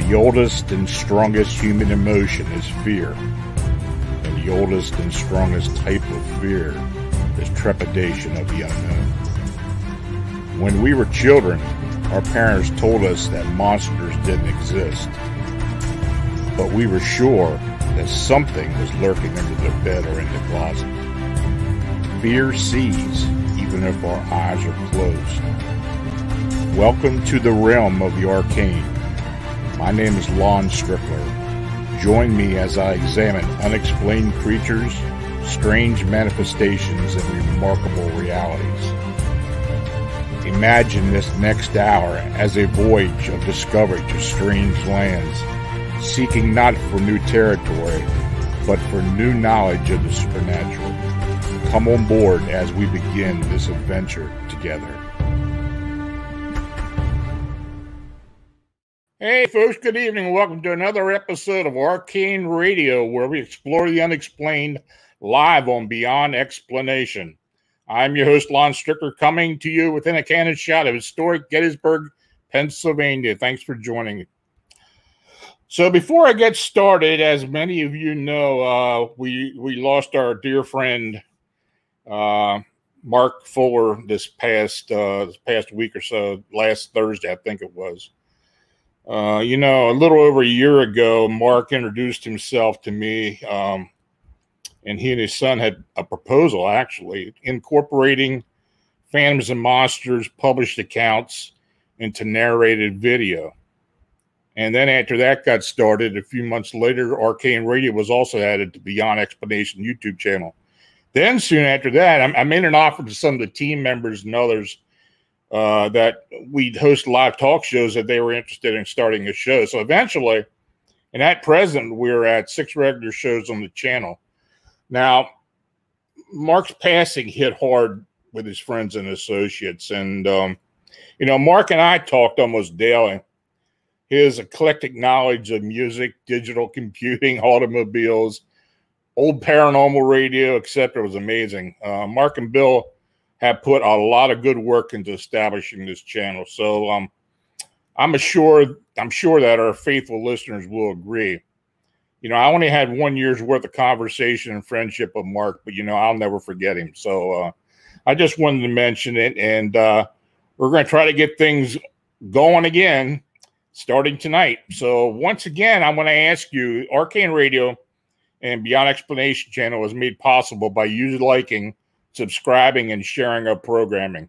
The oldest and strongest human emotion is fear. And the oldest and strongest type of fear is trepidation of the unknown. When we were children, our parents told us that monsters didn't exist. But we were sure that something was lurking under the bed or in the closet. Fear sees, even if our eyes are closed. Welcome to the realm of the arcane. My name is Lon Strickler. Join me as I examine unexplained creatures, strange manifestations, and remarkable realities. Imagine this next hour as a voyage of discovery to strange lands, seeking not for new territory, but for new knowledge of the supernatural. Come on board as we begin this adventure together. Hey folks, good evening. Welcome to another episode of Arcane Radio, where we explore the unexplained live on Beyond Explanation. I'm your host, Lon Strickler, coming to you within a cannon shot of historic Gettysburg, Pennsylvania. Thanks for joining me. So before I get started, as many of you know, we lost our dear friend Mark Fuller this past week or so, last Thursday, I think it was. A little over a year ago, Mark introduced himself to me, and he and his son had a proposal, actually, incorporating Phantoms and Monsters published accounts into narrated video. And then after that got started, a few months later, Arcane Radio was also added to Beyond Explanation YouTube channel. Then soon after that, I made an offer to some of the team members and others that we'd host live talk shows that they were interested in starting a show. So eventually, and at present, we're at 6 regular shows on the channel. Now, Mark's passing hit hard with his friends and associates. And, Mark and I talked almost daily. His eclectic knowledge of music, digital computing, automobiles, old paranormal radio, etc. was amazing. Mark and Bill have put a lot of good work into establishing this channel. So I'm sure that our faithful listeners will agree. I only had 1 year's worth of conversation and friendship with Mark, but I'll never forget him. So I just wanted to mention it, and we're going to try to get things going again starting tonight. So once again, I'm going to ask you, Arcane Radio and Beyond Explanation channel is made possible by you liking, subscribing, and sharing our programming.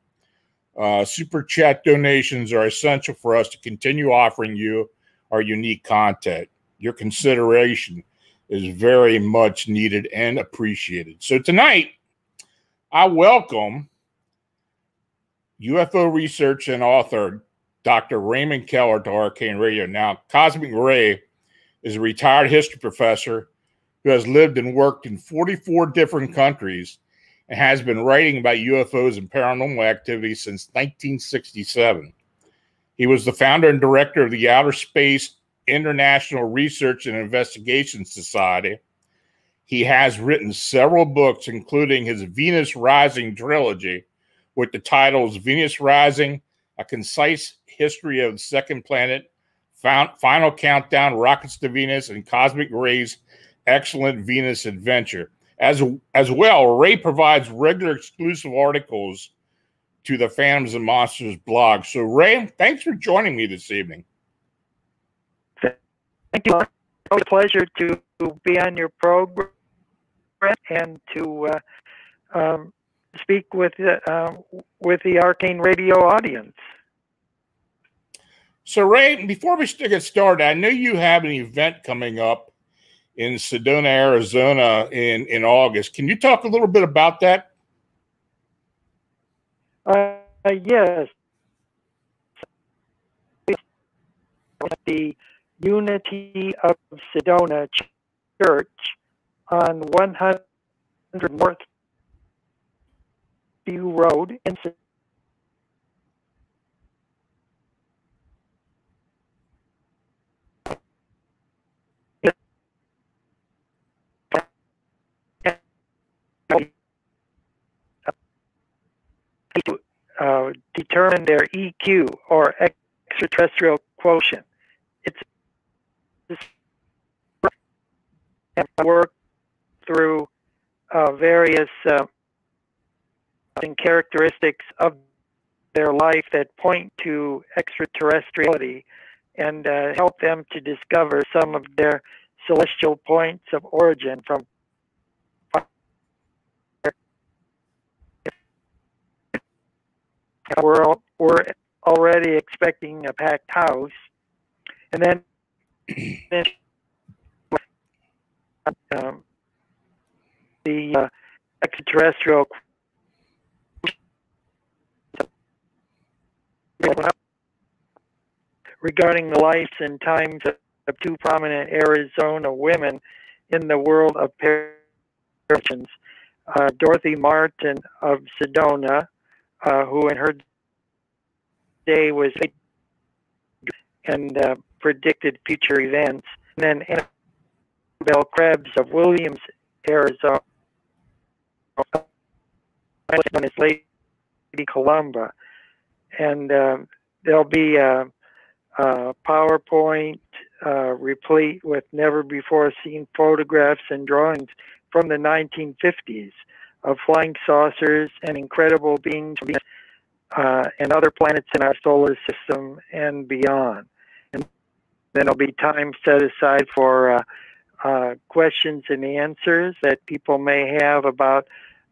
Super chat donations are essential for us to continue offering you our unique content. Your consideration is very much needed and appreciated. So tonight, I welcome UFO research and author Dr. Raymond Keller to Arcane Radio. Now, Cosmic Ray is a retired history professor who has lived and worked in 44 different countries and has been writing about UFOs and paranormal activity since 1967. He was the founder and director of the Outer Space International Research and Investigation Society. He has written several books, including his Venus Rising Trilogy, with the titles Venus Rising, A Concise History of the Second Planet, Final Countdown, Rockets to Venus, and Cosmic Ray's Excellent Venus Adventure. As well, Ray provides regular exclusive articles to the Phantoms and Monsters blog. So, Ray, thanks for joining me this evening. Thank you. It's a pleasure to be on your program and to speak with the Arcane Radio audience. So, Ray, before we get started, I know you have an event coming up in Sedona, Arizona in August. Can you talk a little bit about that? Yes. The Unity of Sedona Church on 100 North View Road in Sedona. To determine their EQ or extraterrestrial quotient. It's and work through various characteristics of their life that point to extraterrestriality, and help them to discover some of their celestial points of origin from we're already expecting a packed house, and then the extraterrestrial regarding the lives and times of two prominent Arizona women in the world of apparitions. Dorothy Martin of Sedona, who in her day was and predicted future events. And then Annabelle Krebs of Williams, Arizona, known as Lady Columba. And there'll be a PowerPoint replete with never before seen photographs and drawings from the 1950s of flying saucers and incredible beings and other planets in our solar system and beyond. And then there'll be time set aside for questions and answers that people may have about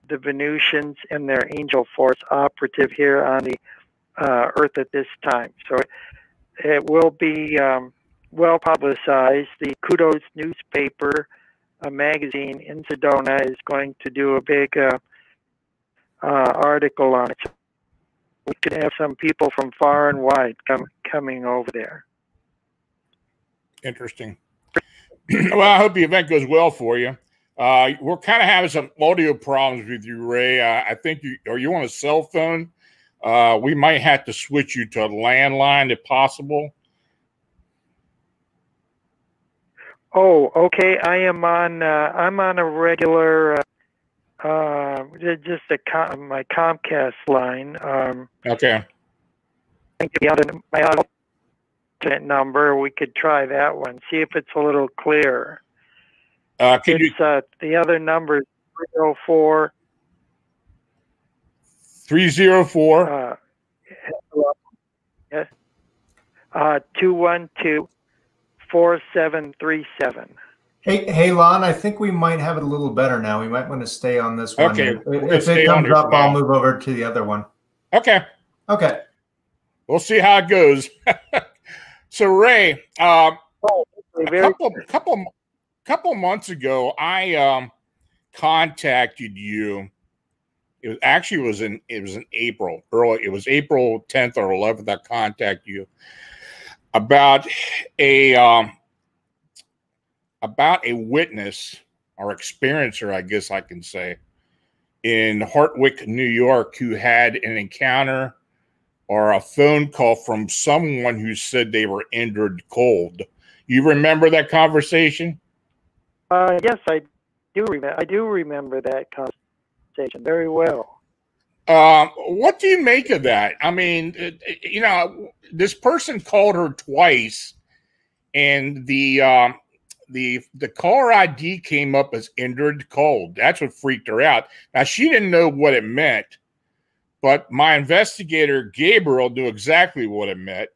the Venusians and their angel force operative here on the Earth at this time. So it will be well publicized. The Kudos newspaper, a magazine in Sedona, is going to do a big article on it. So we could have some people from far and wide coming over there. Interesting. Well, I hope the event goes well for you. We're kind of having some audio problems with you, Ray. I think are you on a cell phone? We might have to switch you to a landline if possible. Oh, okay. I'm on a regular, just my Comcast line. Okay. I think my alternate number, we could try that one. See if it's a little clearer. The other number is 304. 304. Yes. 212-4737. Hey, Lon, I think we might have it a little better now. We might want to stay on this one. Okay. If it comes up, I'll move over to the other one. Okay. Okay. We'll see how it goes. So, Ray, a couple months ago, I contacted you. It was in April. It was April 10th or 11th. I contacted you about a witness or experiencer, I guess I can say, in Hartwick, New York, who had an encounter or a phone call from someone who said they were injured cold. You remember that conversation? Yes, I do remember that conversation very well. What do you make of that? I mean, this person called her twice, and the caller ID came up as injured cold. That's what freaked her out. Now, she didn't know what it meant, but my investigator, Gabriel, knew exactly what it meant.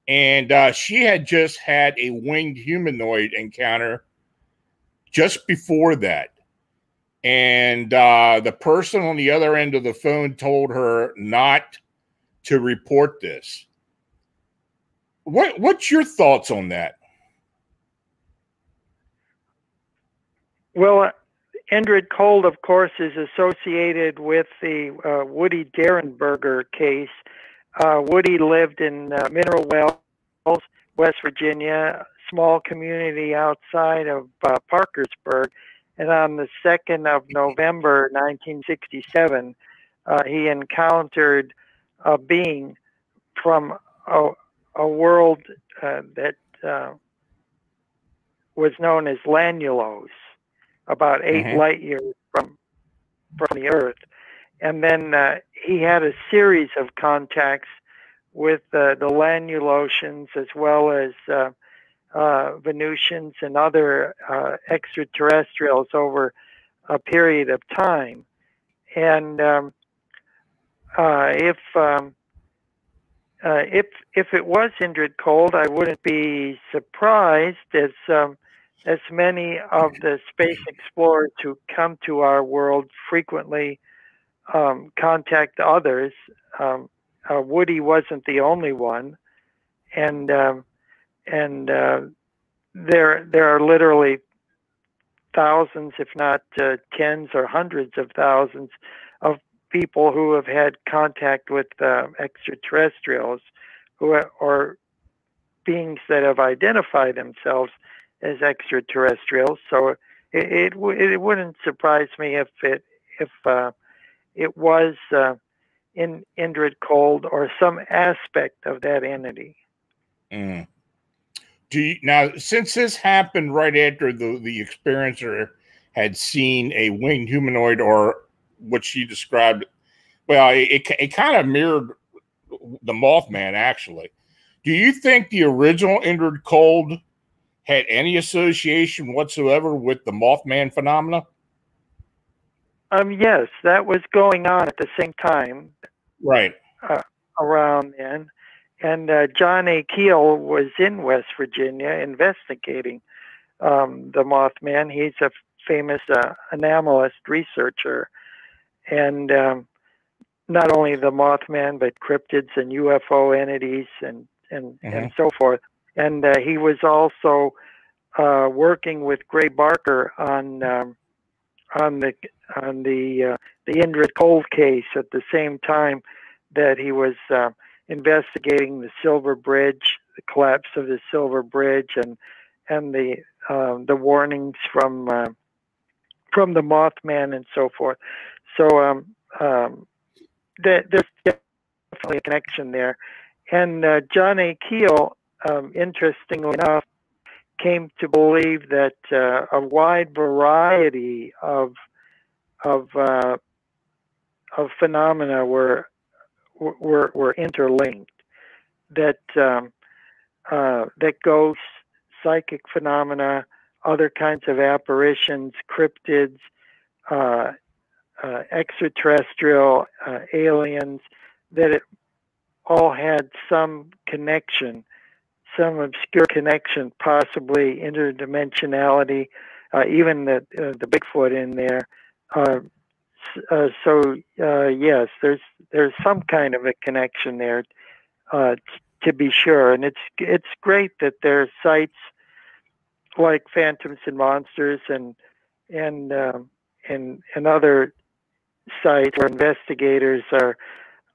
And she had just had a winged humanoid encounter just before that. And the person on the other end of the phone told her not to report this. What's your thoughts on that? Well, Indrid Cold, of course, is associated with the Woody Derenberger case. Woody lived in Mineral Wells, West Virginia, a small community outside of Parkersburg. And on the 2nd of November, 1967, he encountered a being from a world that was known as Lanulos, about 8 light years from the Earth. And then he had a series of contacts with the Lanulosians, as well as Venusians and other extraterrestrials over a period of time. And if it was Indrid Cold, I wouldn't be surprised, as many of the space explorers who come to our world frequently contact others. Woody wasn't the only one, and there are literally thousands, if not tens or hundreds of thousands, of people who have had contact with extraterrestrials, or beings that have identified themselves as extraterrestrials. So it wouldn't surprise me if it was in Indrid Cold or some aspect of that entity. Mm. Now, since this happened right after the experiencer had seen a winged humanoid, or what she described, well, it kind of mirrored the Mothman, actually. Do you think the original Indrid Cold had any association whatsoever with the Mothman phenomena? Yes, that was going on at the same time. Right. Around then. And John A. Keel was in West Virginia investigating the Mothman. He's a famous anomalist researcher. And not only the Mothman, but cryptids and UFO entities and so forth. And he was also working with Gray Barker on the Indrid Cold case at the same time that he was investigating the Silver Bridge, the collapse of the Silver Bridge, and the warnings from the Mothman and so forth. So there's definitely a connection there. And John A. Keel, interestingly enough, came to believe that a wide variety of phenomena were interlinked. That ghosts, psychic phenomena, other kinds of apparitions, cryptids, extraterrestrial, aliens, that it all had some connection, some obscure connection, possibly interdimensionality, even the Bigfoot in there. Yes, there's some kind of a connection there, to be sure. And it's great that there are sites like Phantoms and Monsters and other sites where investigators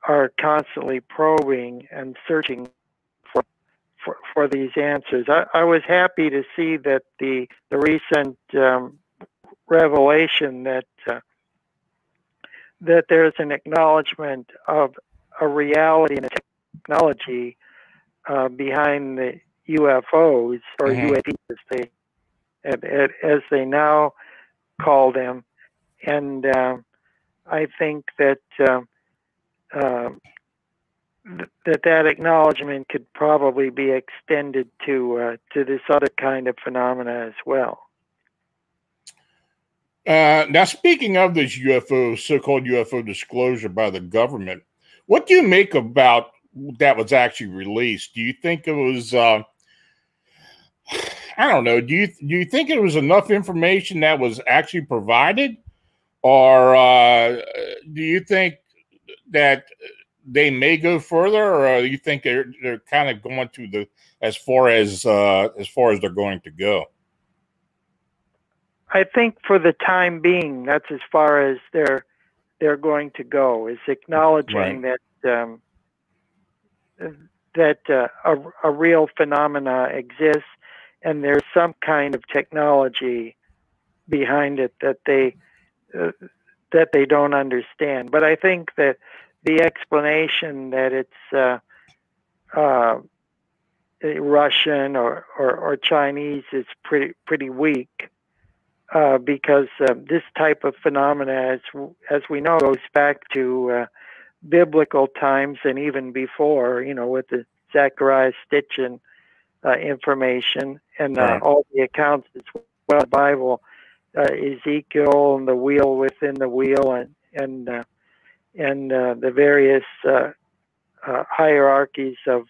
are constantly probing and searching for these answers. I was happy to see that the recent revelation that there's an acknowledgement of a reality and a technology behind the UFOs, or UAPs as they now call them. And I think that that acknowledgement could probably be extended to this other kind of phenomena as well. Now, speaking of this UFO, so-called UFO disclosure by the government, what do you make about that was actually released? Do you think it was, I don't know, do you think it was enough information that was actually provided? Or do you think that they may go further, or do you think they're kind of going to as far as they're going to go? I think for the time being, that's as far as they're going to go, is acknowledging that a real phenomena exists, and there's some kind of technology behind it that they don't understand. But I think that the explanation that it's Russian or Chinese is pretty weak. Because this type of phenomena, as we know, goes back to biblical times and even before, with the Zechariah Stitchin information, and Right. all the accounts as well. The Bible, Ezekiel and the wheel within the wheel, and the various hierarchies of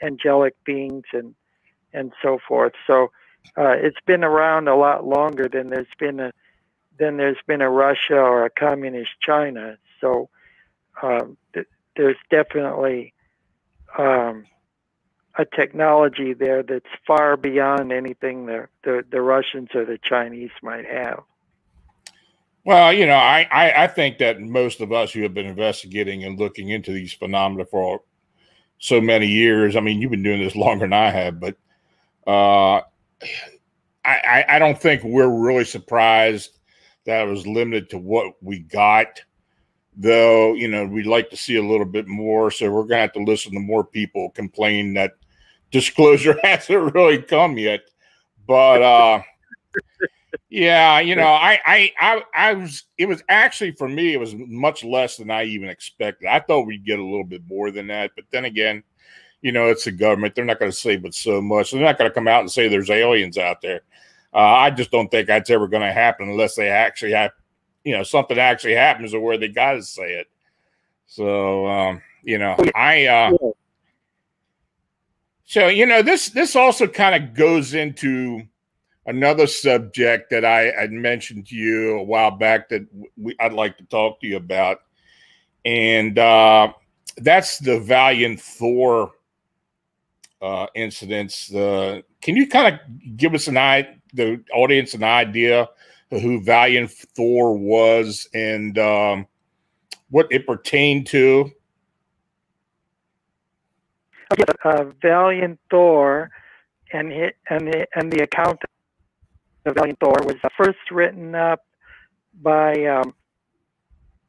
angelic beings and so forth. So it's been around a lot longer than there's been a Russia or a communist China. So there's definitely a technology there that's far beyond anything the Russians or the Chinese might have. Well, you know, I think that most of us who have been investigating and looking into these phenomena for so many years, I mean, you've been doing this longer than I have, but I don't think we're really surprised that it was limited to what we got, though, you know, we'd like to see a little bit more. So we're going to have to listen to more people complain that disclosure hasn't really come yet. But yeah, you know, I was, it was actually, for me, it was much less than I even expected. I thought we'd get a little bit more than that. But then again, you know, it's the government. They're not going to say but so much. They're not going to come out and say there's aliens out there. I just don't think that's ever going to happen unless they actually have, you know, something actually happens or where they got to say it. So, you know, so, you know, this also kind of goes into another subject that I had mentioned to you a while back that I'd like to talk to you about. And that's the Valiant Thor incidents. Can you kind of give us the audience an idea of who Valiant Thor was and what it pertained to? Valiant Thor and the account of Valiant Thor was first written up by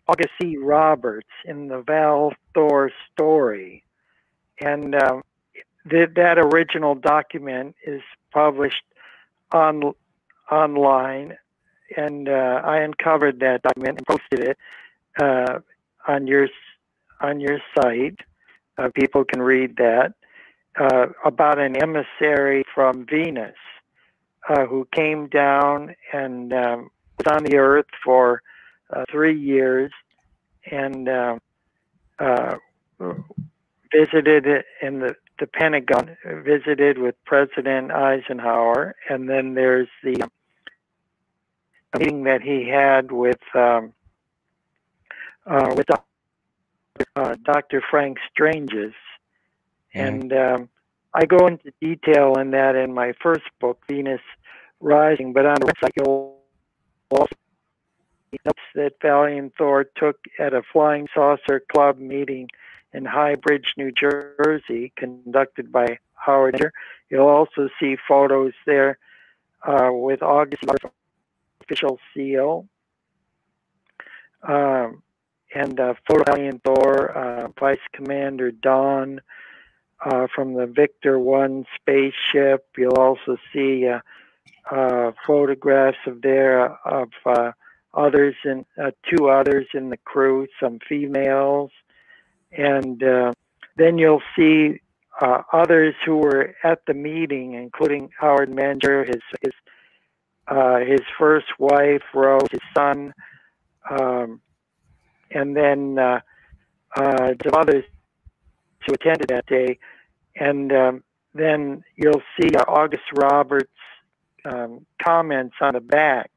August C. Roberts in the Val Thor story, and that original document is published online, and I uncovered that document and posted it on your site. People can read that about an emissary from Venus who came down and was on the Earth for 3 years and visited in the Pentagon, visited with President Eisenhower, and then there's the meeting that he had with Dr. Frank Stranges, and I go into detail in that in my first book, Venus Rising, but on the website you'll also see notes that Valiant Thor took at a Flying Saucer Club meeting in High Bridge, New Jersey, conducted by Howard. You'll also see photos there with August official seal, and photo Valiant Thor, Vice Commander Dawn from the Victor 1 spaceship. You'll also see photographs of others and 2 others in the crew, some females, and then you'll see others who were at the meeting, including Howard Menger, his first wife Rose, his son, and then some others who attended that day. And then you'll see August Roberts' comments on the back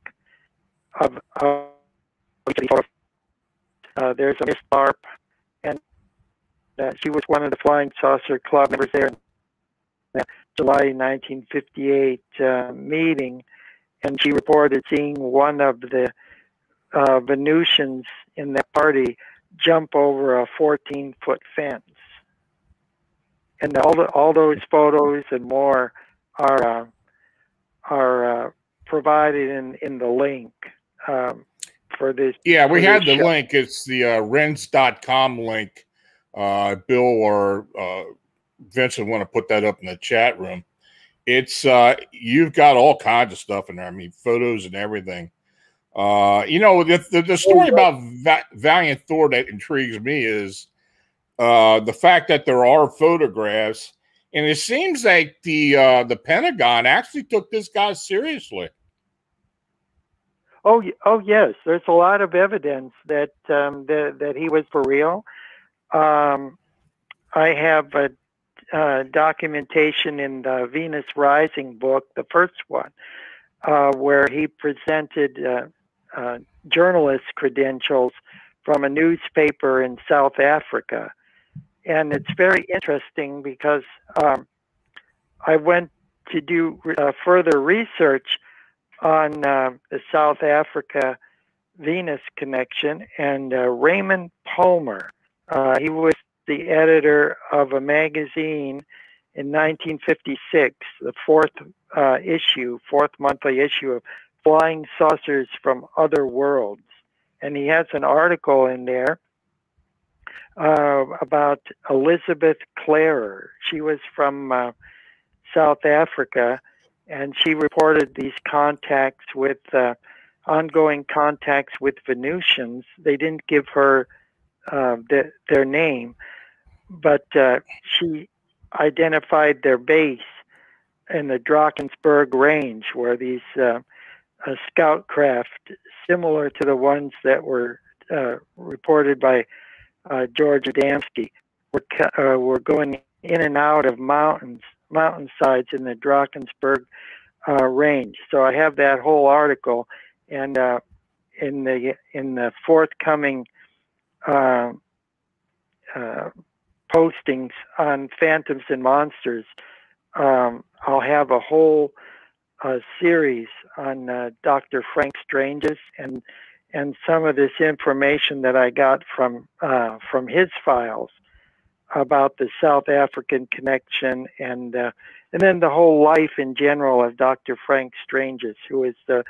of there's a Miss Tharp, and she was one of the Flying Saucer Club members there in the July 1958 meeting, and she reported seeing one of the Venusians in that party jump over a 14-foot fence. And all those photos and more are provided in the link for this. Yeah, we have the show. link. It's the rens.com link. Bill or Vincent want to put that up in the chat room. It's you've got all kinds of stuff in there. I mean, photos and everything. You know, the story about Valiant Thor that intrigues me is the fact that there are photographs, And it seems like the Pentagon actually took this guy seriously. Oh, yes. There's a lot of evidence that that he was for real. I have a documentation in the Venus Rising book, the first one, where he presented journalist credentials from a newspaper in South Africa. And it's very interesting because I went to do further research on the South Africa Venus connection, and Raymond Palmer, he was the editor of a magazine in 1956, the fourth monthly issue of Flying Saucers from Other Worlds. And he has an article in there about Elizabeth Clarer. She was from South Africa, and she reported these contacts with ongoing contacts with Venusians. They didn't give her their name, but she identified their base in the Drakensberg Range, where these scout craft, similar to the ones that were reported by George Adamski, were going in and out of mountainsides in the Drakensberg range. So I have that whole article, and in the forthcoming postings on Phantoms and Monsters, I'll have a whole series on Dr. Frank Strange's and some of this information that I got from his files about the South African connection, and then the whole life in general of Dr. Frank Strange's, who is the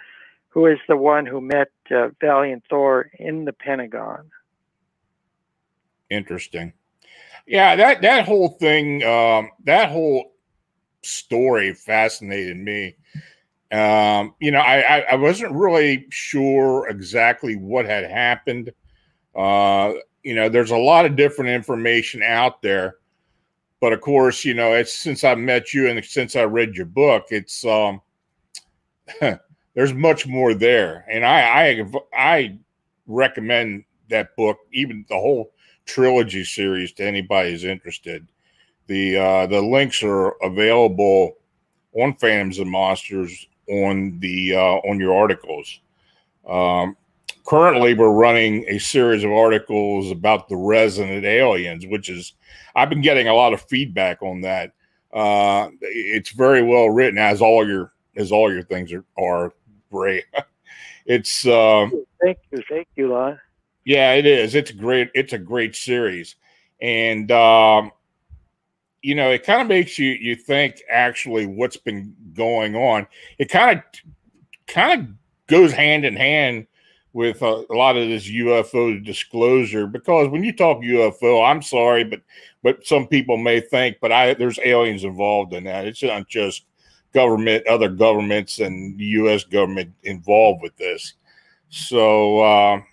one who met Valiant Thor in the Pentagon. Interesting. Yeah, that whole thing, that whole story fascinated me. I wasn't really sure exactly what had happened. There's a lot of different information out there, but of course, it's since I met you and since I read your book, it's there's much more there, and I recommend that book, even the whole trilogy series, to anybody who's interested. The links are available on Phantoms and Monsters on your articles. Currently, we're running a series of articles about the resident aliens, which is, I've been getting a lot of feedback on that. It's very well written, as all your things are great. It's thank you, Lon. Yeah, it is. It's a great series, and it kind of makes you think actually what's been going on. It kind of goes hand in hand with a lot of this UFO disclosure, because when you talk UFO, I'm sorry, but some people may think, but there's aliens involved in that. It's not just other governments and the U.S. government involved with this. So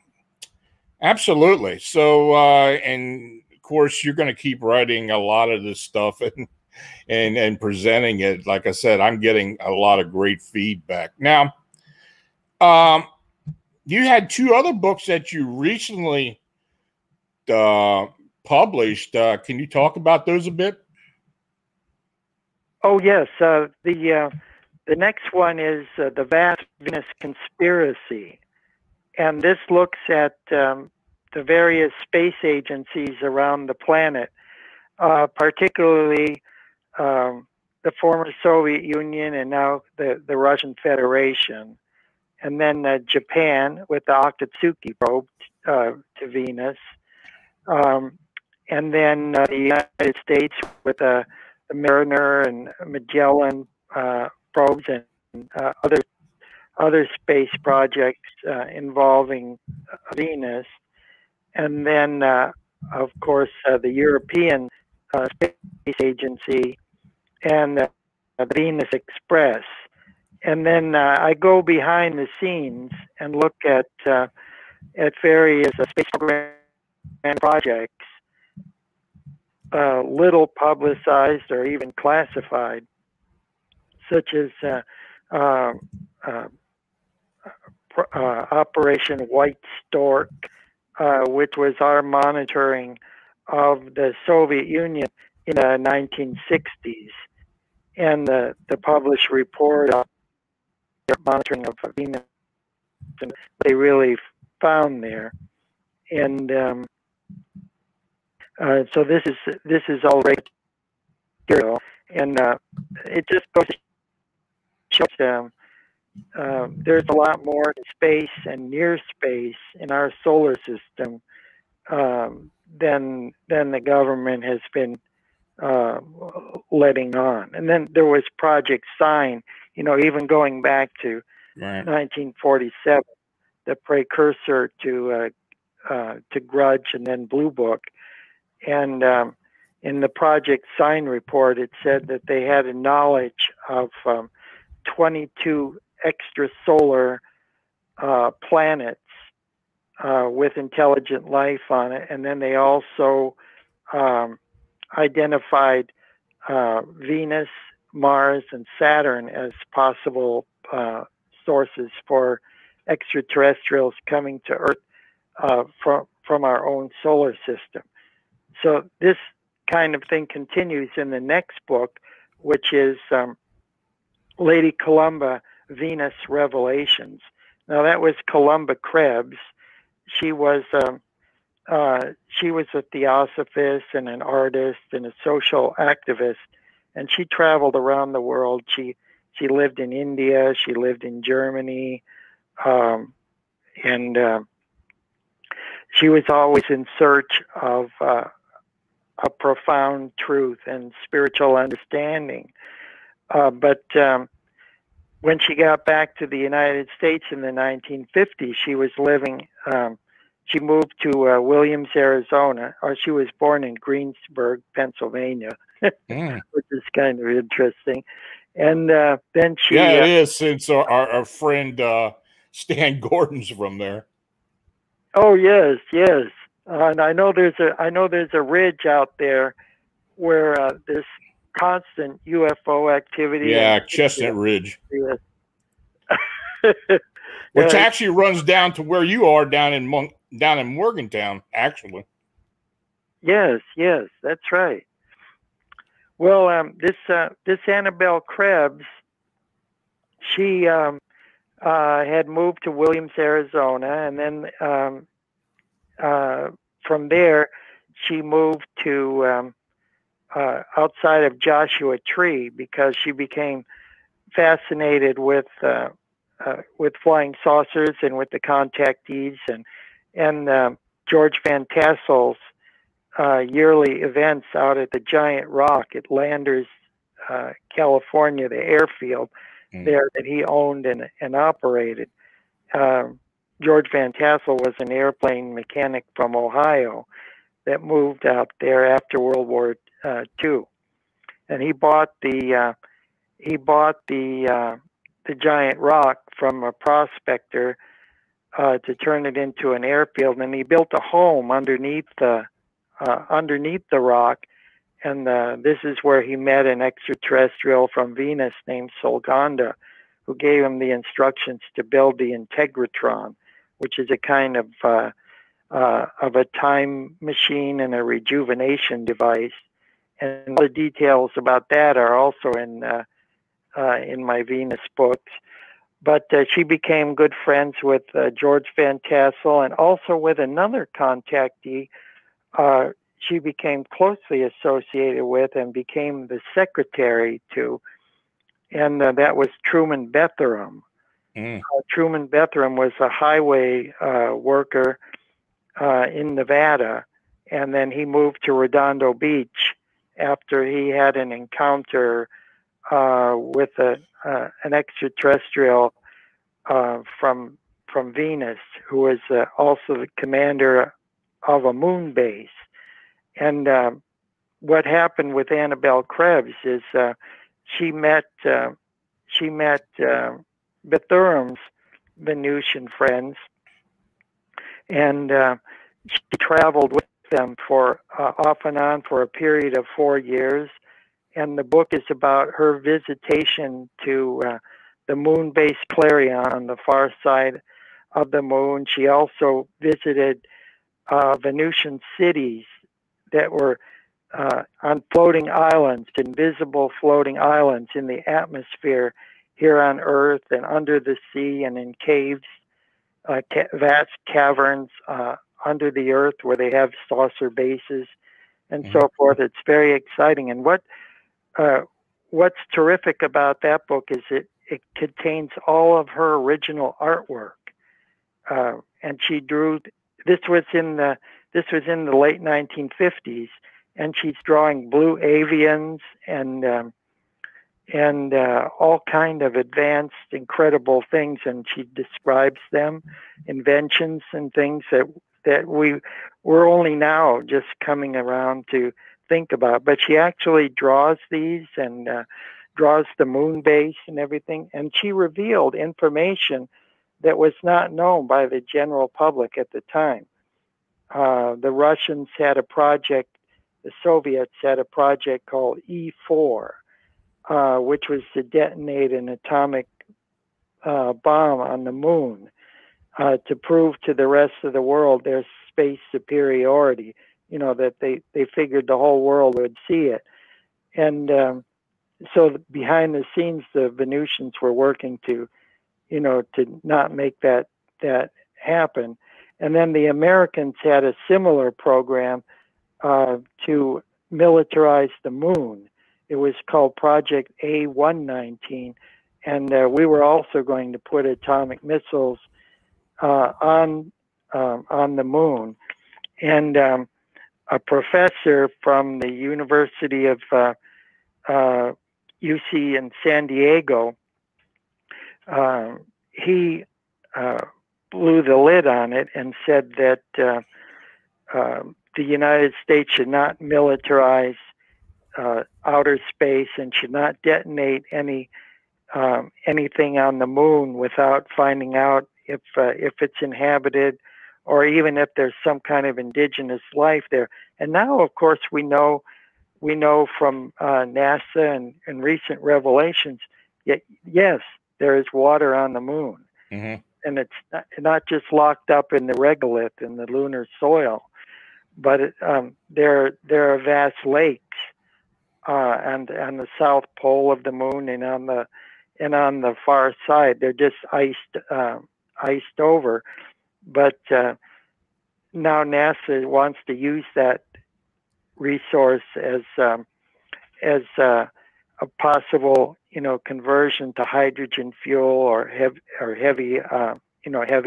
absolutely. So and of course, you're going to keep writing a lot of this stuff and presenting it. Like I said, I'm getting a lot of great feedback. Now, you had two other books that you recently published. Can you talk about those a bit? Oh, yes. The next one is The Vast Venus Conspiracy. And this looks at the various space agencies around the planet, particularly the former Soviet Union and now the Russian Federation. And then Japan with the Akatsuki probe to Venus. And then the United States with the Mariner and Magellan probes and other space projects involving Venus. And then, of course, the European Space Agency and the Venus Express. And then I go behind the scenes and look at various space program projects little publicized or even classified, such as Operation White Stork, which was our monitoring of the Soviet Union in the 1960s, and the published report on their monitoring of Venus and what they really found there. And so this is all right here, and it just goes to show there's a lot more in space and near space in our solar system than the government has been letting on. And then there was Project Sign, even going back to 1947, the precursor to Grudge and then Blue Book. And in the Project Sign report, it said that they had a knowledge of 22 extrasolar planets with intelligent life on it. And then they also identified Venus, Mars, and Saturn as possible sources for extraterrestrials coming to Earth from our own solar system. So this kind of thing continues in the next book, which is Lady Columba, Venus Revelations. Now that was Columba Krebs. She was a theosophist and an artist and a social activist, and she traveled around the world. She lived in India, she lived in Germany, and she was always in search of a profound truth and spiritual understanding. But when she got back to the United States in the 1950s, she was living, she moved to Williams, Arizona, or she was born in Greensburg, Pennsylvania, which is kind of interesting. And then she... Yeah, it is, since our friend Stan Gordon's from there. Oh, yes, yes. And I know there's a ridge out there where there's constant UFO activity. Yeah, Chestnut Ridge. Yes. Which actually runs down to where you are down in Morgantown, actually. Yes, yes, that's right. Well, this Annabelle Krebs, she had moved to Williams, Arizona, and then from there she moved to outside of Joshua Tree, because she became fascinated with flying saucers and with the contactees and George Van Tassel's yearly events out at the Giant Rock at Landers, California, the airfield there that he owned and operated. George Van Tassel was an airplane mechanic from Ohio that moved out there after World War II, and he bought the Giant Rock from a prospector to turn it into an airfield, and he built a home underneath the rock, and this is where he met an extraterrestrial from Venus named Solganda, who gave him the instructions to build the Integratron, which is a kind of a time machine and a rejuvenation device. And all the details about that are also in my Venus books. But she became good friends with George Van Tassel, and also with another contactee she became closely associated with and became the secretary to, and that was Truman Bethurum. Truman Bethurum was a highway worker in Nevada, and then he moved to Redondo Beach after he had an encounter with an extraterrestrial from Venus, who was also the commander of a moon base. And what happened with Annabelle Krebs is she met Bethurum's Venusian friends, and she traveled with them for off and on for a period of 4 years. And the book is about her visitation to the moon-based Clarion on the far side of the moon. She also visited Venusian cities that were on floating islands, invisible floating islands in the atmosphere here on Earth and under the sea and in caves, vast caverns under the Earth where they have saucer bases and so forth. It's very exciting. And what's terrific about that book is it contains all of her original artwork. And she drew. This was in the late 1950s, and she's drawing blue avians and all kind of advanced, incredible things. And she describes them, inventions and things that we're only now just coming around to think about. But she actually draws these and draws the moon base and everything. And she revealed information that was not known by the general public at the time. The Russians had a project, the Soviets had a project called E4, which was to detonate an atomic bomb on the moon to prove to the rest of the world their space superiority, that they figured the whole world would see it. And so behind the scenes, the Venusians were working to not make that happen. And then the Americans had a similar program to militarize the moon. It was called Project A119, and we were also going to put atomic missiles on the moon. And a professor from the University of UC in San Diego, he blew the lid on it and said that the United States should not militarize outer space and should not detonate anything on the moon without finding out if it's inhabited or even if there's some kind of indigenous life there. And now, of course, we know from NASA and recent revelations, yes, there is water on the moon. Mm-hmm. And it's not just locked up in the regolith in the lunar soil, but there are vast lakes on the south pole of the moon and on the far side. They're just iced over. But now NASA wants to use that resource as a possible conversion to hydrogen fuel or heavy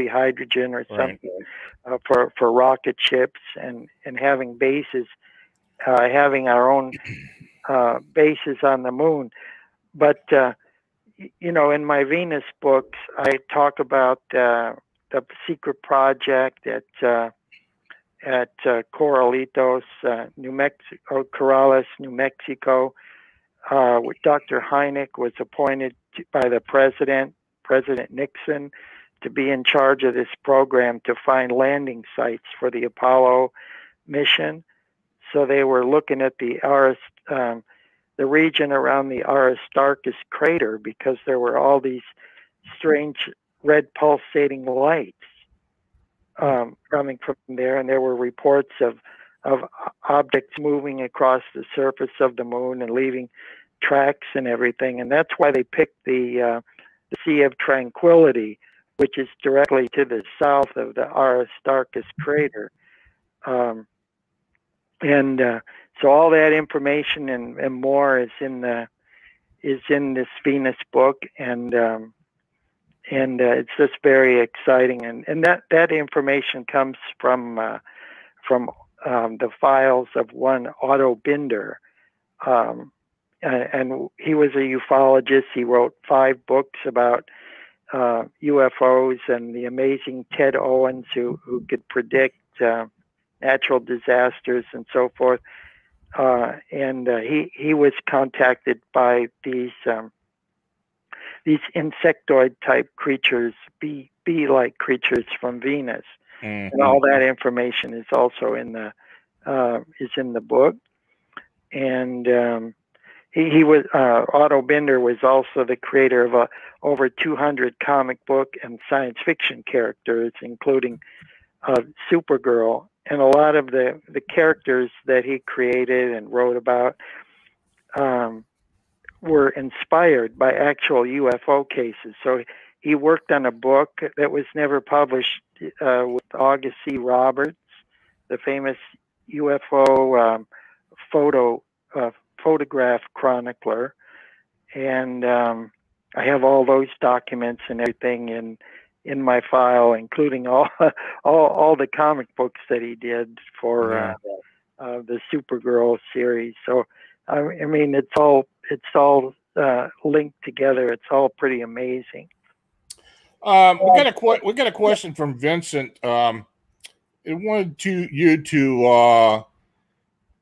hydrogen or something for rocket ships and having bases, having our own bases on the moon. But in my Venus books, I talk about the secret project at Corralitos, New Mexico, Corrales, New Mexico. Dr. Hynek was appointed by the President Nixon, to be in charge of this program to find landing sites for the Apollo mission. So they were looking at the region around the Aristarchus crater because there were all these strange red pulsating lights coming from there, and there were reports of objects moving across the surface of the moon and leaving tracks and everything. And that's why they picked the Sea of Tranquility, which is directly to the south of the Aristarchus crater. So all that information and more is in this Venus book, and it's just very exciting. And that information comes from the files of one Otto Binder, and he was a ufologist. He wrote 5 books about UFOs, and the amazing Ted Owens, who could predict natural disasters and so forth. And he was contacted by these insectoid type creatures, bee-like creatures from Venus. Mm-hmm. And all that information is also in the is in the book. And he was Otto Binder was also the creator of over 200 comic book and science fiction characters, including Supergirl. And a lot of the characters that he created and wrote about were inspired by actual UFO cases. So he worked on a book that was never published with August C. Roberts, the famous UFO photograph chronicler. And I have all those documents and everything in my file, including all the comic books that he did for the Supergirl series. So I mean, it's all linked together. It's all pretty amazing. We got a question from Vincent. It wanted you to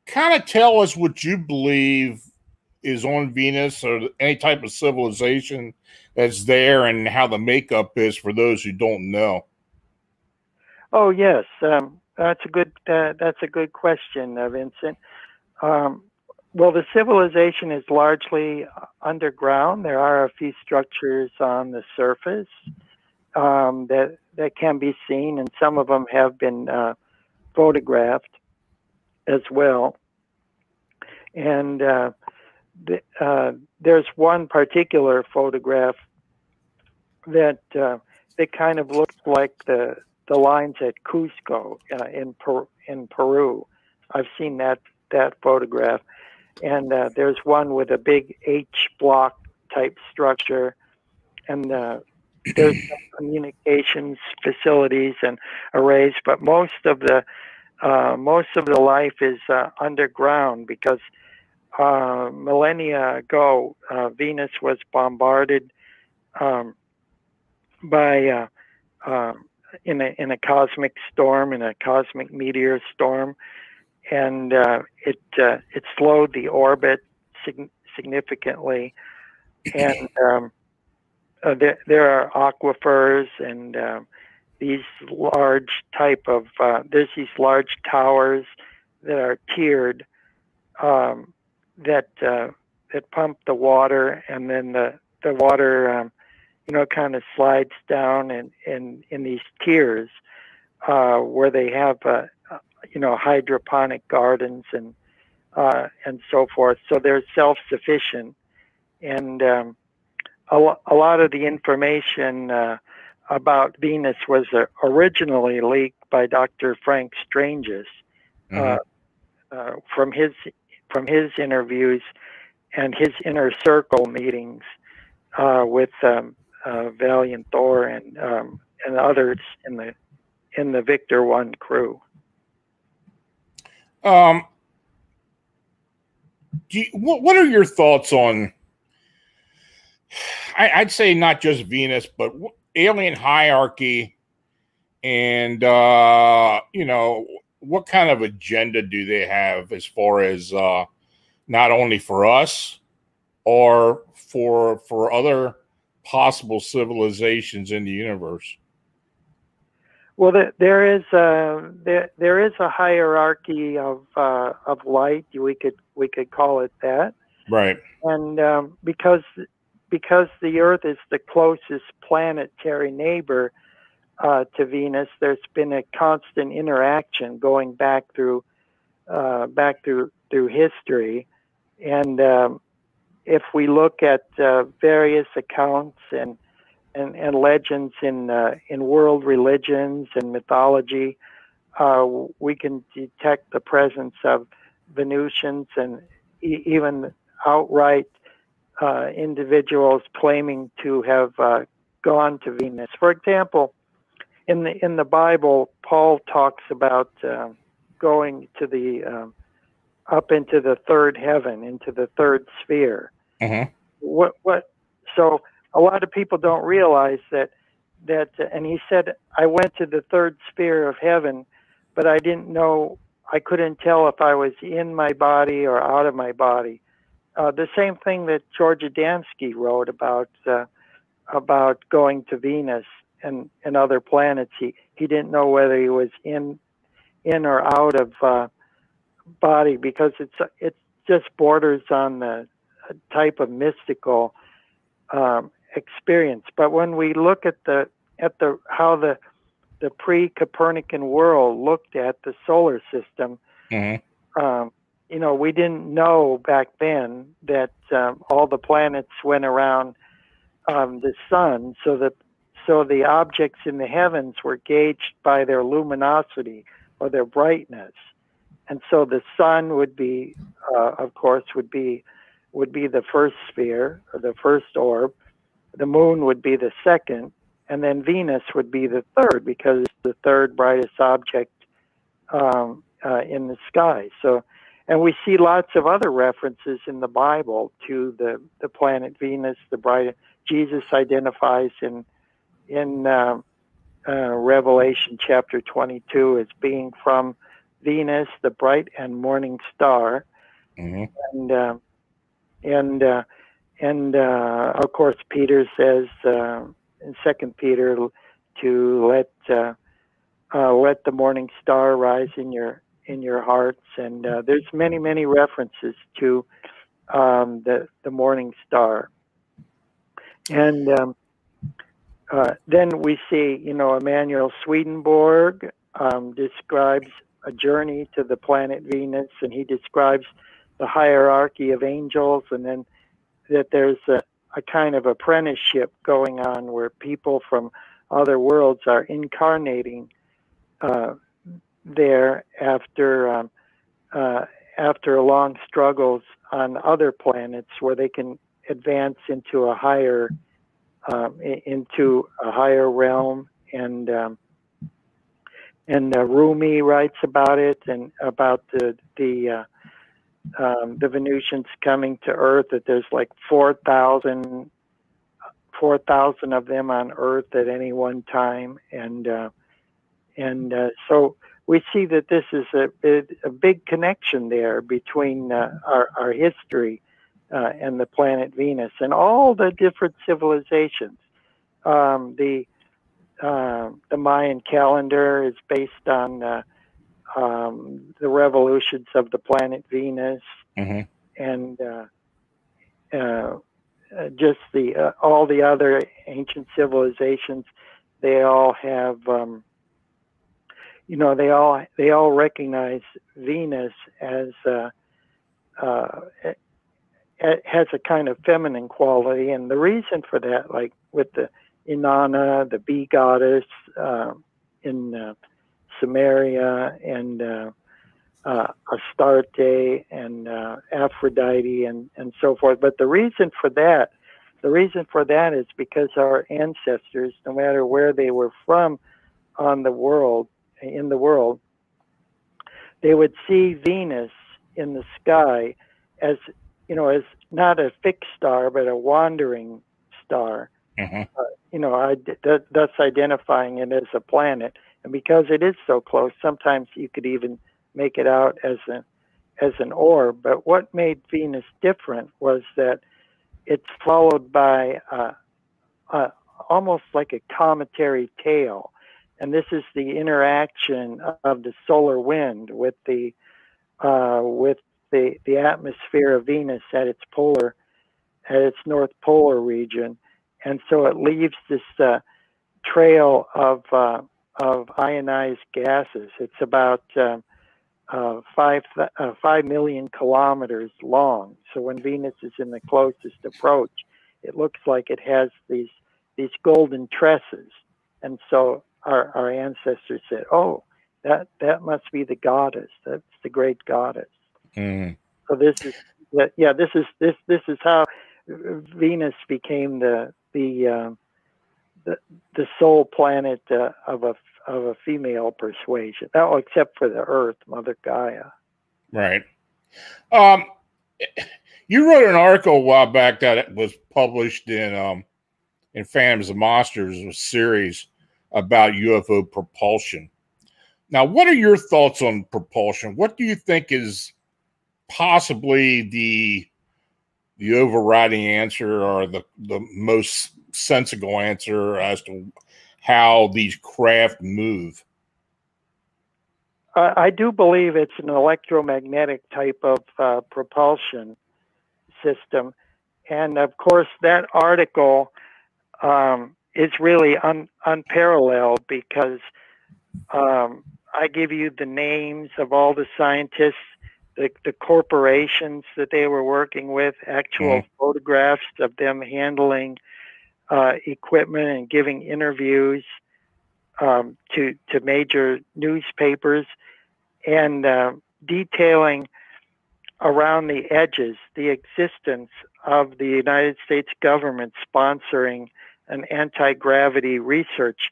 kind of tell us what you believe is on Venus, or any type of civilization that's there, and how the makeup is for those who don't know. Oh yes, that's a good question, Vincent. Well, the civilization is largely underground. There are a few structures on the surface that can be seen, and some of them have been photographed as well. And there's one particular photograph that kind of looks like the lines at Cusco in Peru. I've seen that photograph. And there's one with a big H block type structure, and there's communications facilities and arrays. But most of the life is underground, because millennia ago, Venus was bombarded by in a cosmic storm, in a cosmic meteor storm. And it slowed the orbit significantly, and there are aquifers and these large type of there's these large towers that are tiered that pump the water, and then the water kind of slides down in these tiers where they have hydroponic gardens and so forth. So they're self-sufficient, and a lot of the information about Venus was originally leaked by Dr. Frank Stranges from his interviews and his inner circle meetings with Valiant Thor and others in the Victor 1 crew. What are your thoughts on, I'd say not just Venus, but alien hierarchy, and what kind of agenda do they have as far as not only for us or for other possible civilizations in the universe? Well, there is a hierarchy of light. We could call it that, right? And because the Earth is the closest planetary neighbor to Venus, there's been a constant interaction going back through history. And if we look at various accounts and legends in world religions and mythology, we can detect the presence of Venusians and even outright individuals claiming to have gone to Venus. For example, in the Bible, Paul talks about going to the up into the third heaven, into the third sphere. Mm-hmm. So a lot of people don't realize that, and he said, I went to the third sphere of heaven, but I couldn't tell if I was in my body or out of my body. The same thing that George Adamski wrote about going to Venus and other planets. He didn't know whether he was in or out of body because it just borders on the type of mystical experience. But when we look at how the pre-Copernican world looked at the solar system, you know, we didn't know back then that all the planets went around the sun, so the objects in the heavens were gauged by their luminosity or their brightness, and so the sun would be, of course, would be the first sphere or the first orb. The moon would be the second, and then Venus would be the third, because it's the third brightest object in the sky. So, and we see lots of other references in the Bible to the planet Venus. Jesus identifies in Revelation chapter 22 as being from Venus, the bright and morning star, and of course Peter says in 2 Peter to let the morning star rise in your hearts, and there's many references to the morning star. And then we see, you know, Emanuel Swedenborg describes a journey to the planet Venus, and he describes the hierarchy of angels, and then that there's a kind of apprenticeship going on where people from other worlds are incarnating there after long struggles on other planets, where they can advance into a higher realm. And Rumi writes about it, and about the Venusians coming to Earth, that there's like 4,000 of them on Earth at any one time, and so we see that this is a big connection there between our history and the planet Venus and all the different civilizations. The Mayan calendar is based on the revolutions of the planet Venus, and just all the other ancient civilizations. They all have, you know, they all recognize Venus as it has a kind of feminine quality, and the reason for that, like with the Inanna, the bee goddess in Sumeria, and Astarte and Aphrodite and so forth. But the reason for that is because our ancestors, no matter where they were from in the world, they would see Venus in the sky as, you know, as not a fixed star, but a wandering star. You know, thus identifying it as a planet. And because it is so close, sometimes you could even make it out as an orb. But what made Venus different was that it's followed by almost like a cometary tail, and this is the interaction of the solar wind with the atmosphere of Venus at its north polar region, and so it leaves this trail of ionized gases. It's about 5 million kilometers long. So when Venus is in the closest approach, it looks like it has these golden tresses. And so our ancestors said, "Oh, that must be the goddess. That's the great goddess." So this is how Venus became the sole planet of a female persuasion. Oh, except for the Earth, Mother Gaia. Right. You wrote an article a while back that was published in Phantoms and Monsters, a series about UFO propulsion. Now, what are your thoughts on propulsion? What do you think is possibly the overriding answer, or the most sensible answer as to how these craft move? I do believe it's an electromagnetic type of propulsion system. And of course, that article is really unparalleled because I give you the names of all the scientists, the corporations that they were working with, actual photographs of them handling equipment and giving interviews to major newspapers, and detailing around the edges the existence of the United States government sponsoring an anti-gravity research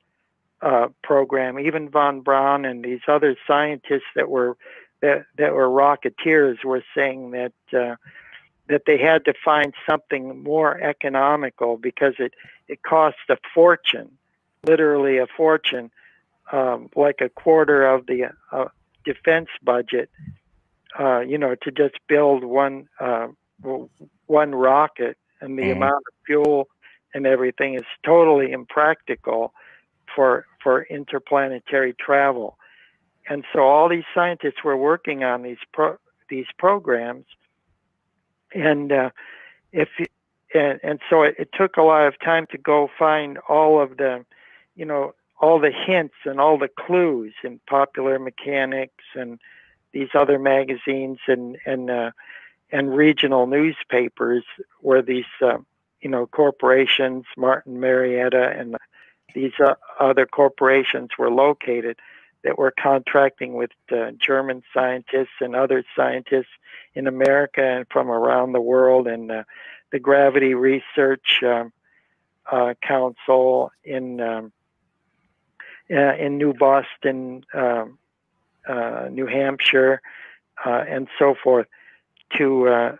program. Even von Braun and these other scientists that were rocketeers were saying that that they had to find something more economical because it cost a fortune, literally a fortune, like a quarter of the defense budget, to just build one rocket, and the amount of fuel and everything is totally impractical for interplanetary travel. And so all these scientists were working on these programs, and so it took a lot of time to go find all of the, all the hints and all the clues in Popular Mechanics and these other magazines and regional newspapers where these corporations, Martin Marietta and these other corporations were located, that were contracting with German scientists and other scientists in America and from around the world, and the Gravity Research Council in New Boston, New Hampshire, and so forth, to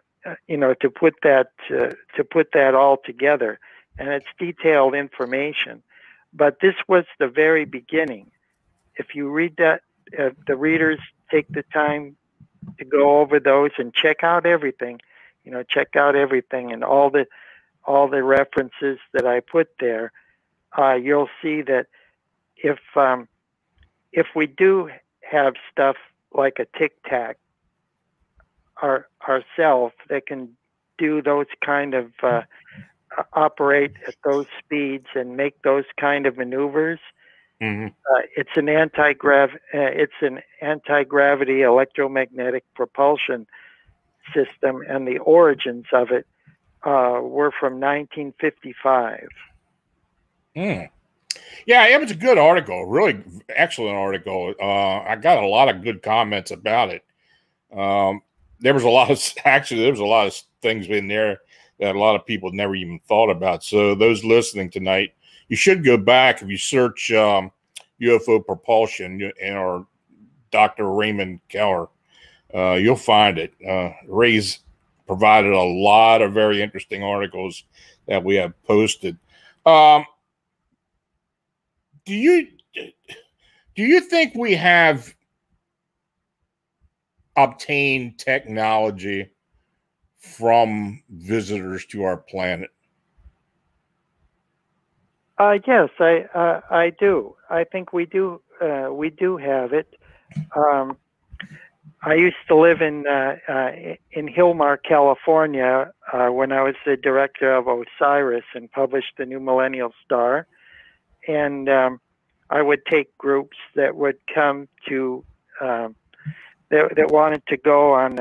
put that all together. And it's detailed information, but this was the very beginning. If you read that, the readers take the time to go over those and check out everything, and all the references that I put there, you'll see that if we do have stuff like a Tic Tac ourselves that can do those kind of operate at those speeds and make those kind of maneuvers. It's an anti-gravity electromagnetic propulsion system, and the origins of it were from 1955. Yeah, it was a good article, really excellent article. I got a lot of good comments about it. There was a lot of things in there that a lot of people never even thought about. So those listening tonight, you should go back if you search UFO propulsion and our Dr. Raymond Keller, you'll find it. Ray's provided a lot of very interesting articles that we have posted. Do you think we have obtained technology from visitors to our planet? Yes, I do. I think we do. We do have it. I used to live in Hillmar, California, when I was the director of OSIRIS and published the New Millennial Star. And I would take groups that would come to that wanted to go on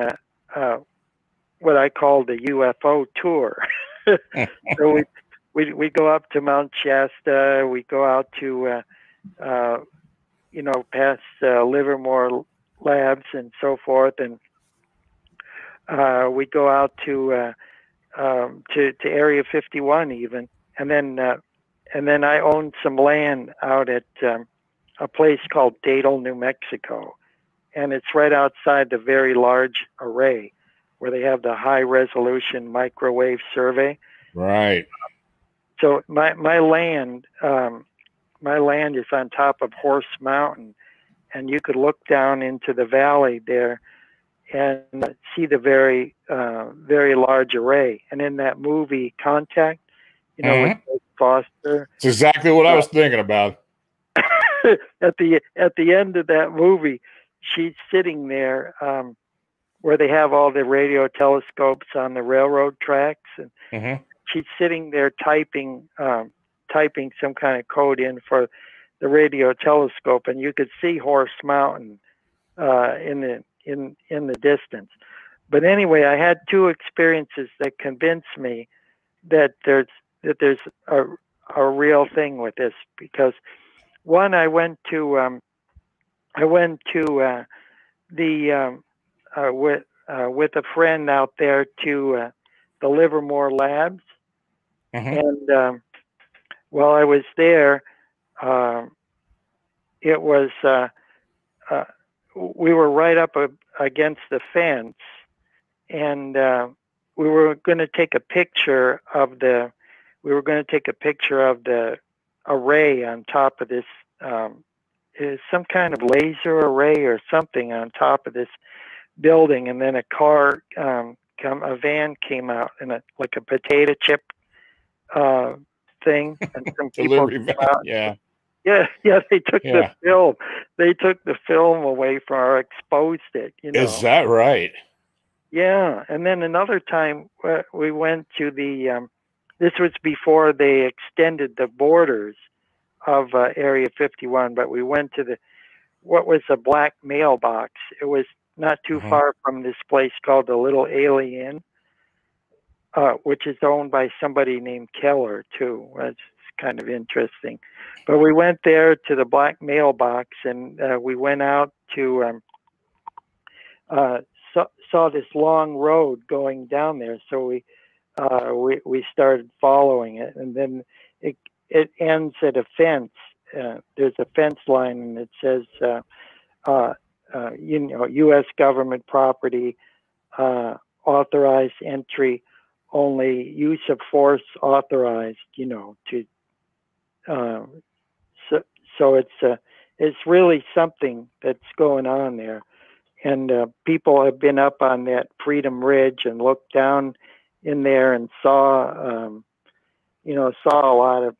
what I call the UFO tour. So we go up to Mount Shasta. We go out to past Livermore Labs and so forth, and we go out to Area 51 even, and then I own some land out at a place called Dadle, New Mexico, and it's right outside the Very Large Array, where they have the high resolution microwave survey. Right. So my land is on top of Horse Mountain, and you could look down into the valley there and see the very large array. And in that movie Contact, with Foster, it's exactly what I was thinking about. At the end of that movie, she's sitting there where they have all the radio telescopes on the railroad tracks, and she's sitting there typing some kind of code in for the radio telescope, and you could see Horse Mountain in the distance. But anyway, I had two experiences that convinced me that there's a real thing with this. Because one, I went to with a friend out there to the Livermore Labs, and while I was there, it was we were right up against the fence, and we were going to take a picture of the array on top of this some kind of laser array or something on top of this building, and then a van came out in like a potato chip thing, and some people came out. Yeah, they took the film. They took the film away from or exposed it, Is that right? Yeah. And then another time we went to this was before they extended the borders of Area 51, but we went to what was a black mailbox. It was not too far from this place called the Little Alien, which is owned by somebody named Keller too. That's kind of interesting. But we went there to the black mailbox, and we went out to saw this long road going down there. So we started following it, and then it ends at a fence. There's a fence line, and it says, U.S. government property, authorized entry only, use of force authorized. So it's really something that's going on there, and people have been up on that Freedom Ridge and looked down in there and saw a lot of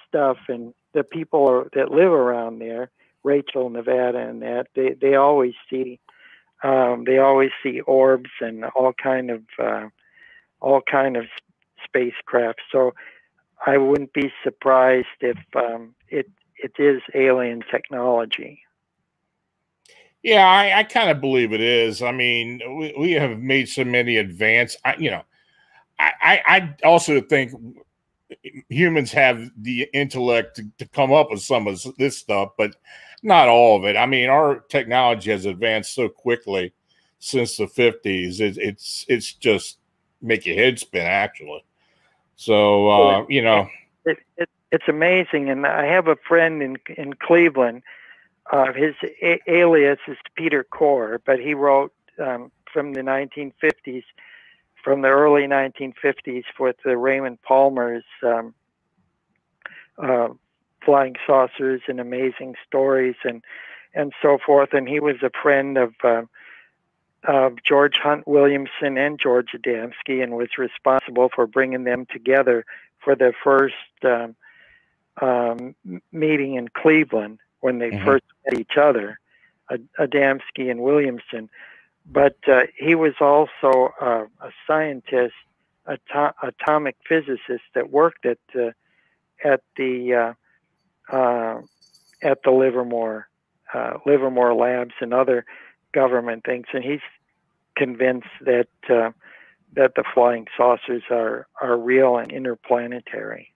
stuff. And the people that live around there, Rachel, Nevada, and that they always see orbs and all kind of spacecraft. So I wouldn't be surprised if it is alien technology. Yeah, I kind of believe it is. I mean, we have made so many advances. I also think humans have the intellect to come up with some of this stuff, but not all of it. I mean, our technology has advanced so quickly since the 50s. It's just make your head spin, actually. So, it's amazing. And I have a friend in Cleveland. His alias is Peter Core, but he wrote from the 1950s, from the early 1950s, with the Raymond Palmer's flying saucers and amazing stories and so forth. And he was a friend of George Hunt Williamson and George Adamski, and was responsible for bringing them together for the first meeting in Cleveland when they first met each other, Adamski and Williamson. But he was also a scientist, atomic physicist that worked at the Livermore Labs and other government things, and he's convinced that the flying saucers are real and interplanetary.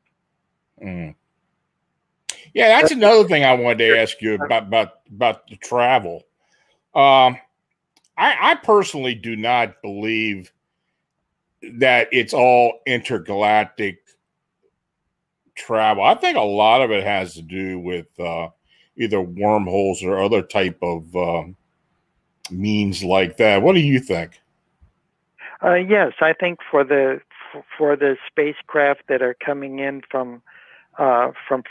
Yeah, that's another thing I wanted to ask you about the travel. I personally do not believe that it's all intergalactic travel. I think a lot of it has to do with either wormholes or other type of means like that. What do you think? Yes, I think for the spacecraft that are coming in from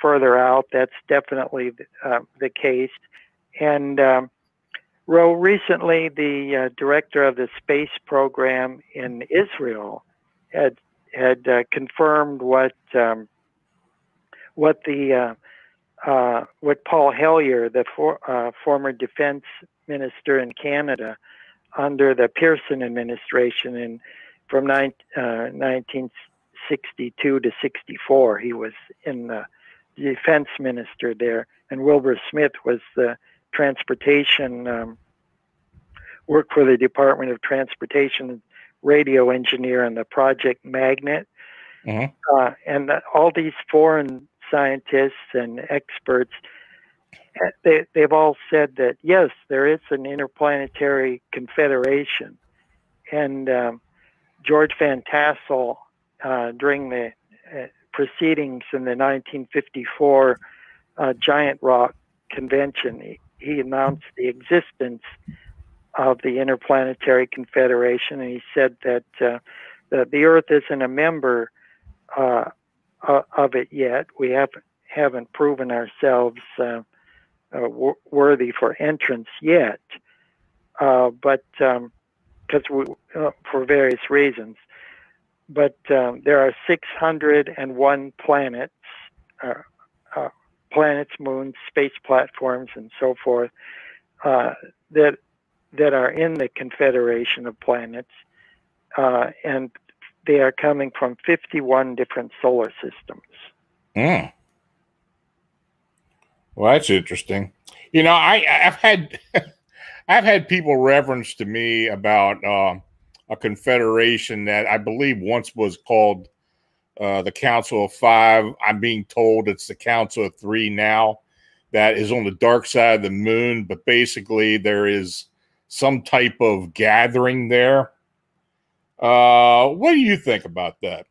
further out, that's definitely the case. And recently, the director of the space program in Israel had confirmed what Paul Hellyer, the former defense minister in Canada under the Pearson administration, and from 1962 to 64, he was in the defense minister there, and Wilbur Smith was the transportation, worked for the Department of Transportation radio engineer on the Project Magnet. And all these foreign scientists and experts, they've all said that, yes, there is an interplanetary confederation. And George Van Tassel, during the proceedings in the 1954 Giant Rock Convention, he announced the existence of the Interplanetary Confederation, and he said that the Earth isn't a member of it yet. We haven't proven ourselves worthy for entrance yet, but because for various reasons. But there are 601 planets, moons, space platforms, and so forth that are in the Confederation of Planets, and they are coming from 51 different solar systems. Well, that's interesting. You know, I've had people reference to me about a confederation that I believe once was called the Council of Five. I'm being told it's the Council of Three now, that is on the dark side of the moon, but basically there is some type of gathering there. What do you think about that?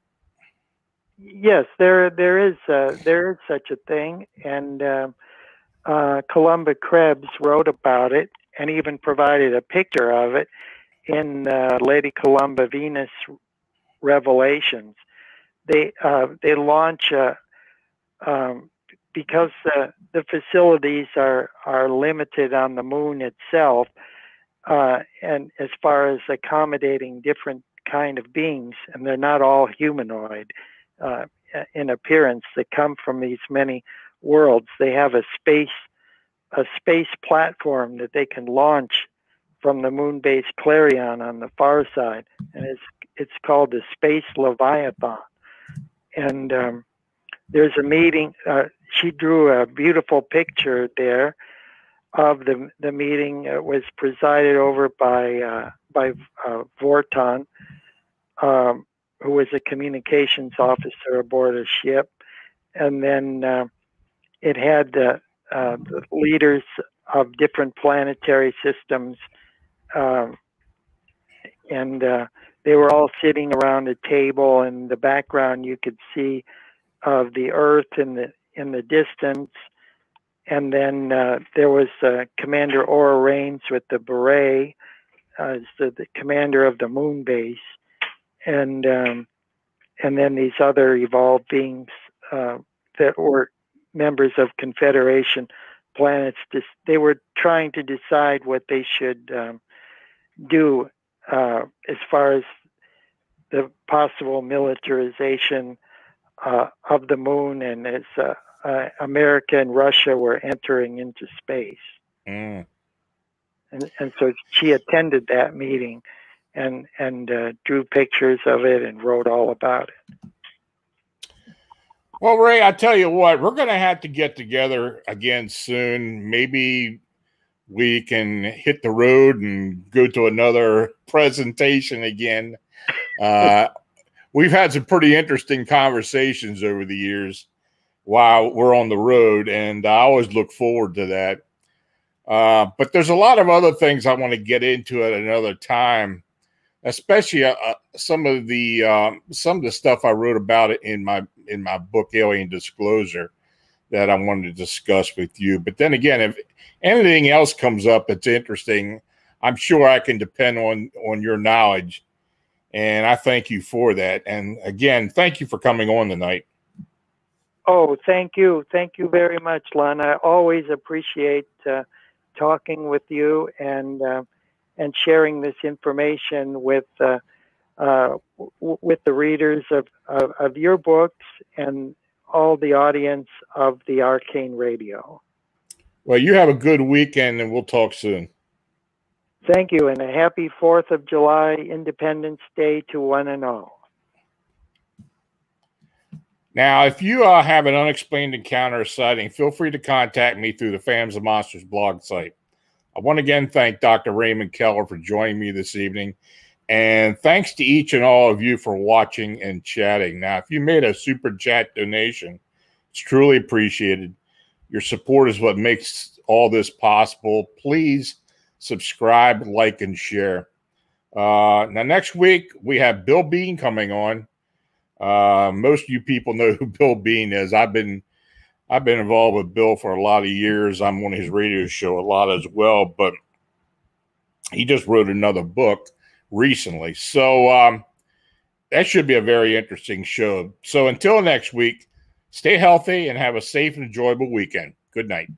Yes, there is such a thing, and Columba Krebs wrote about it and even provided a picture of it in Lady Columba Venus Revelations. They launch because the facilities are limited on the moon itself, and as far as accommodating different kind of beings, and they're not all humanoid in appearance, that come from these many worlds. They have a space platform that they can launch from the moon-based Clarion on the far side, and it's called the Space Leviathan. And there's a meeting. She drew a beautiful picture there of the meeting. It was presided over by Vorton, who was a communications officer aboard a ship, and then it had the leaders of different planetary systems, and they were all sitting around a table. In the background, you could see of the Earth in the distance, and then there was Commander Aura Raines with the beret, the commander of the moon base, and then these other evolved beings that were members of Confederation planets. They were trying to decide what they should do as far as the possible militarization of the moon, and as America and Russia were entering into space. And so she attended that meeting and drew pictures of it and wrote all about it. Well, Ray, I tell you what, we're going to have to get together again soon. Maybe we can hit the road and go to another presentation again. We've had some pretty interesting conversations over the years while we're on the road, and I always look forward to that. But there's a lot of other things I want to get into at another time, especially some of the stuff I wrote about it in my book Alien Disclosure that I wanted to discuss with you. But then again, if anything else comes up that's interesting, I'm sure I can depend on your knowledge, and I thank you for that. And again, thank you for coming on tonight. Oh, thank you very much, Lon. I always appreciate talking with you and sharing this information with the readers of your books and all the audience of the Arcane Radio. Well, you have a good weekend, and we'll talk soon. Thank you, and a happy 4th of July Independence Day to one and all. Now, if you have an unexplained encounter or sighting, feel free to contact me through the Fams of Monsters blog site. I want to again thank Dr. Raymond Keller for joining me this evening. And thanks to each and all of you for watching and chatting. Now, if you made a super chat donation, it's truly appreciated. Your support is what makes all this possible. Please subscribe, like, and share. Now, next week, we have Bill Bean coming on. Most of you people know who Bill Bean is. I've been involved with Bill for a lot of years. I'm on his radio show a lot as well, but he just wrote another book recently. So that should be a very interesting show. So until next week, stay healthy and have a safe and enjoyable weekend. Good night.